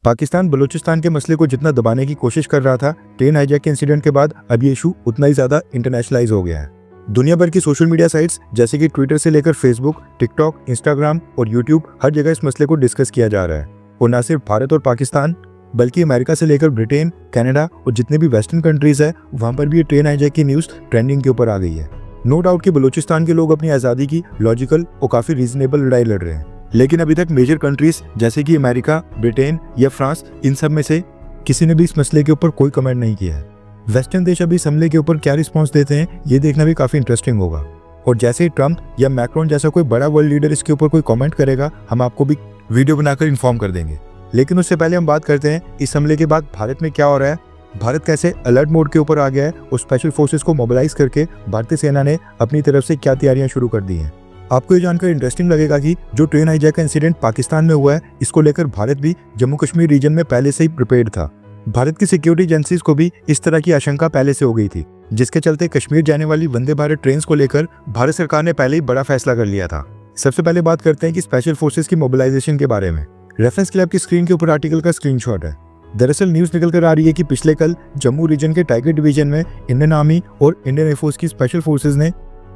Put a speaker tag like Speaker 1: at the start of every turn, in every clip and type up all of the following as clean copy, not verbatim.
Speaker 1: पाकिस्तान बलूचिस्तान के मसले को जितना दबाने की कोशिश कर रहा था, ट्रेन हाईजैक के इंसिडेंट के बाद अब ये इशू उतना ही ज्यादा इंटरनेशनलाइज हो गया है। दुनिया भर की सोशल मीडिया साइट्स जैसे कि ट्विटर से लेकर फेसबुक, टिकटॉक, इंस्टाग्राम और यूट्यूब, हर जगह इस मसले को डिस्कस किया जा रहा है। और न सिर्फ भारत और पाकिस्तान बल्कि अमेरिका से लेकर ब्रिटेन, कनाडा और जितने भी वेस्टर्न कंट्रीज है, वहां पर भी ये ट्रेन हाईजैक की न्यूज ट्रेंडिंग के ऊपर आ गई है। नो डाउट कि बलूचिस्तान के लोग अपनी आज़ादी की लॉजिकल और काफ़ी रीजनेबल लड़ाई लड़ रहे हैं, लेकिन अभी तक मेजर कंट्रीज जैसे कि अमेरिका, ब्रिटेन या फ्रांस, इन सब में से किसी ने भी इस मसले के ऊपर कोई कमेंट नहीं किया है। वेस्टर्न देश अभी इस हमले के ऊपर क्या रिस्पॉन्स देते हैं, ये देखना भी काफ़ी इंटरेस्टिंग होगा। और जैसे ही ट्रंप या मैक्रोन जैसा कोई बड़ा वर्ल्ड लीडर इसके ऊपर कोई कमेंट करेगा, हम आपको भी वीडियो बनाकर इन्फॉर्म कर देंगे। लेकिन उससे पहले हम बात करते हैं इस हमले के बाद भारत में क्या हो रहा है, भारत कैसे अलर्ट मोड के ऊपर आ गया है और स्पेशल फोर्सेस को मोबिलाइज करके भारतीय सेना ने अपनी तरफ से क्या तैयारियां शुरू कर दी हैं। आपको ये जानकर इंटरेस्टिंग लगेगा कि जो ट्रेन हाईजैक का इंसिडेंट पाकिस्तान में हुआ है, इसको लेकर भारत भी जम्मू कश्मीर रीजन में पहले से ही प्रिपेयर्ड था। भारत की सिक्योरिटी एजेंसीज को भी इस तरह की आशंका पहले से हो गई थी, जिसके चलते कश्मीर जाने वाली वंदे भारत ट्रेन को लेकर भारत सरकार ने पहले ही बड़ा फैसला कर लिया था। सबसे पहले बात करते हैं कि स्पेशल फोर्सेज की मोबिलाइजेशन के बारे में। रेफरेंस के लिए आपकी स्क्रीन के ऊपर आर्टिकल का स्क्रीनशॉट है। दरअसल न्यूज निकल कर आ रही है कि पिछले कल जम्मू रीजन के टाइगर डिवीजन में इंडियन आर्मी और इंडियन एयरफोर्स की स्पेशल फोर्सेज ने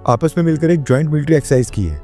Speaker 1: आपस में मिलकर एक ज्वाइंट मिलिट्री एक्सरसाइज की है।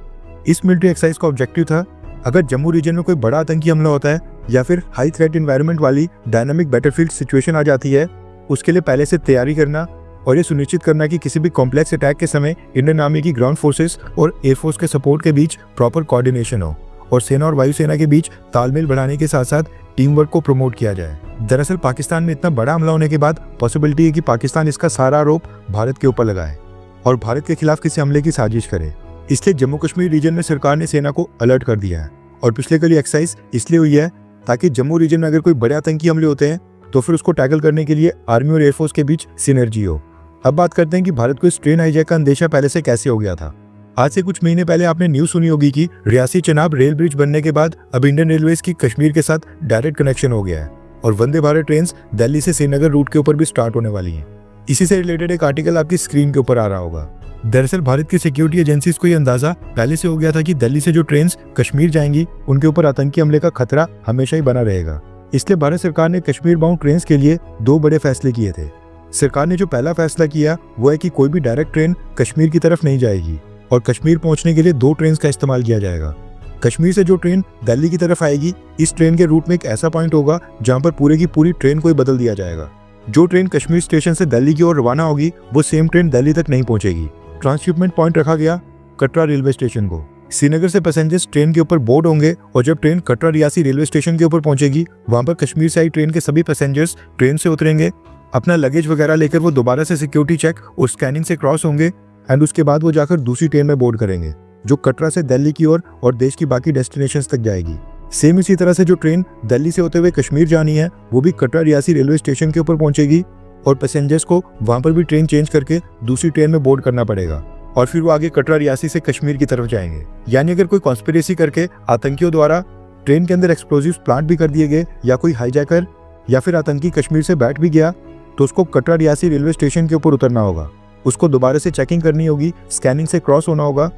Speaker 1: इस मिलिट्री एक्सरसाइज का ऑब्जेक्टिव था, अगर जम्मू रीजन में कोई बड़ा आतंकी हमला होता है या फिर हाई थ्रेट एनवायरनमेंट वाली डायनामिक बैटलफील्ड सिचुएशन आ जाती है, उसके लिए पहले से तैयारी करना और ये सुनिश्चित करना कि किसी भी कॉम्प्लेक्स अटैक के समय इंडियन आर्मी की ग्राउंड फोर्सेस और एयरफोर्स के सपोर्ट के बीच प्रॉपर कोऑर्डिनेशन हो और सेना और वायुसेना के बीच तालमेल बढ़ाने के साथ साथ टीम वर्क को प्रमोट किया जाए। दरअसल पाकिस्तान में इतना बड़ा हमला होने के बाद पॉसिबिलिटी है कि पाकिस्तान इसका सारा आरोप भारत के ऊपर लगाए और भारत के खिलाफ किसी हमले की साजिश करे। इसलिए जम्मू कश्मीर रीजन में सरकार ने सेना को अलर्ट कर दिया है और पिछले कल एक्सरसाइज इसलिए हुई है ताकि जम्मू रीजन में अगर कोई बड़े आतंकी हमले होते हैं तो फिर उसको टैकल करने के लिए आर्मी और एयरफोर्स के बीच सिनर्जी हो। अब बात करते हैं कि भारत को इस ट्रेन हाईजैक का अंदेशा पहले से कैसे हो गया था। आज से कुछ महीने पहले आपने न्यूज सुनी होगी कि रियासी चनाब रेल ब्रिज बनने के बाद अब इंडियन रेलवेज की कश्मीर के साथ डायरेक्ट कनेक्शन हो गया है और वंदे भारत ट्रेन दिल्ली से श्रीनगर रूट के ऊपर भी स्टार्ट होने वाली हैं। इसी से रिलेटेड एक आर्टिकल आपकी स्क्रीन के ऊपर आ रहा होगा। दरअसल भारत की सिक्योरिटी एजेंसीज को यह अंदाजा पहले से हो गया था कि दिल्ली से जो ट्रेन कश्मीर जाएंगी उनके ऊपर आतंकी हमले का खतरा हमेशा ही बना रहेगा। इसलिए भारत सरकार ने कश्मीर बाउंड ट्रेन के लिए दो बड़े फैसले किए थे। सरकार ने जो पहला फैसला किया वो है कि कोई भी डायरेक्ट ट्रेन कश्मीर की तरफ नहीं जाएगी और कश्मीर पहुंचने के लिए दो ट्रेन का इस्तेमाल किया जाएगा। कश्मीर से जो ट्रेन दिल्ली की तरफ आएगी, इस ट्रेन के रूट में एक ऐसा पॉइंट होगा जहां पर पूरे की पूरी ट्रेन को ही बदल दिया जाएगा। जो ट्रेन कश्मीर स्टेशन से दिल्ली की ओर रवाना होगी वो सेम ट्रेन दिल्ली तक नहीं पहुंचेगी। ट्रांसशिपमेंट पॉइंट रखा गया कटरा रेलवे स्टेशन को। श्रीनगर से पैसेंजर्स ट्रेन के ऊपर बोर्ड होंगे और जब train Katra Reasi railway station के ऊपर पहुंचेगी, वहां पर कश्मीर से आई ट्रेन के सभी पैसेंजर्स ट्रेन से उतरेंगे, अपना लगेज वगैरह लेकर वो दोबारा से सिक्योरिटी चेक और स्कैनिंग से क्रॉस होंगे एंड उसके बाद वो जाकर दूसरी ट्रेन में बोर्ड करेंगे जो कटरा से दिल्ली की ओर और देश की बाकी डेस्टिनेशंस तक जाएगी। सेम इसी तरह से जो ट्रेन दिल्ली से होते हुए कश्मीर जानी है वो भी कटरा रियासी रेलवे स्टेशन के ऊपर पहुंचेगी और पैसेंजर्स को वहां पर भी ट्रेन चेंज करके दूसरी ट्रेन में बोर्ड करना पड़ेगा और फिर वो आगे कटरा रियासी से कश्मीर की तरफ जाएंगे। यानी अगर कोई कॉन्स्पिरेसी करके आतंकियों द्वारा ट्रेन के अंदर एक्सप्लोजिव प्लांट भी कर दिए गए या कोई हाईजैकर या फिर आतंकी कश्मीर से बैठ भी गया तो उसको कटरा रियासी रेलवे स्टेशन के ऊपर उतरना होगा, उसको दोबारा से चेकिंग करनी होगी, स्कैनिंग से क्रॉस होना होगा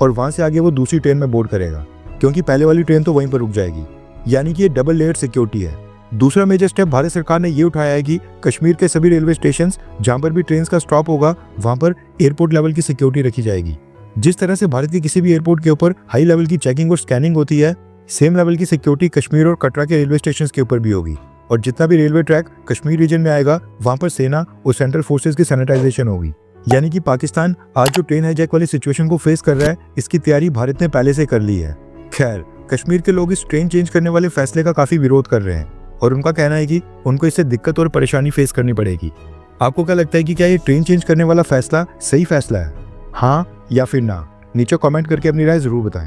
Speaker 1: और वहां से आगे वो दूसरी ट्रेन में बोर्ड करेगा क्योंकि पहले वाली ट्रेन तो वहीं पर रुक जाएगी। यानी कि ये डबल लेयर्ड सिक्योरिटी है। दूसरा मेजर स्टेप भारत सरकार ने ये उठाया है कि कश्मीर के सभी रेलवे स्टेशन जहां पर भी ट्रेन का स्टॉप होगा वहां पर एयरपोर्ट लेवल की सिक्योरिटी रखी जाएगी। जिस तरह से भारत के किसी भी एयरपोर्ट के ऊपर हाई लेवल की चेकिंग और स्कैनिंग होती है, सेम लेवल की सिक्योरिटी कश्मीर और कटरा के रेलवे स्टेशन के ऊपर भी होगी और जितना भी रेलवे ट्रैक कश्मीर रीजन में आएगा वहां पर सेना और सेंट्रल फोर्सेज की सैनिटाइजेशन होगी। यानी कि पाकिस्तान आज जो ट्रेन हाईजैक वाली सिचुएशन को फेस कर रहा है, इसकी तैयारी भारत ने पहले से कर ली है। खैर, कश्मीर के लोग इस ट्रेन चेंज करने वाले फैसले का काफी विरोध कर रहे हैं और उनका कहना है कि उनको इससे दिक्कत और परेशानी फेस करनी पड़ेगी। आपको क्या लगता है कि क्या ये ट्रेन चेंज करने वाला फैसला सही फैसला है, हाँ या फिर ना? नीचे कमेंट करके अपनी राय जरूर बताएं।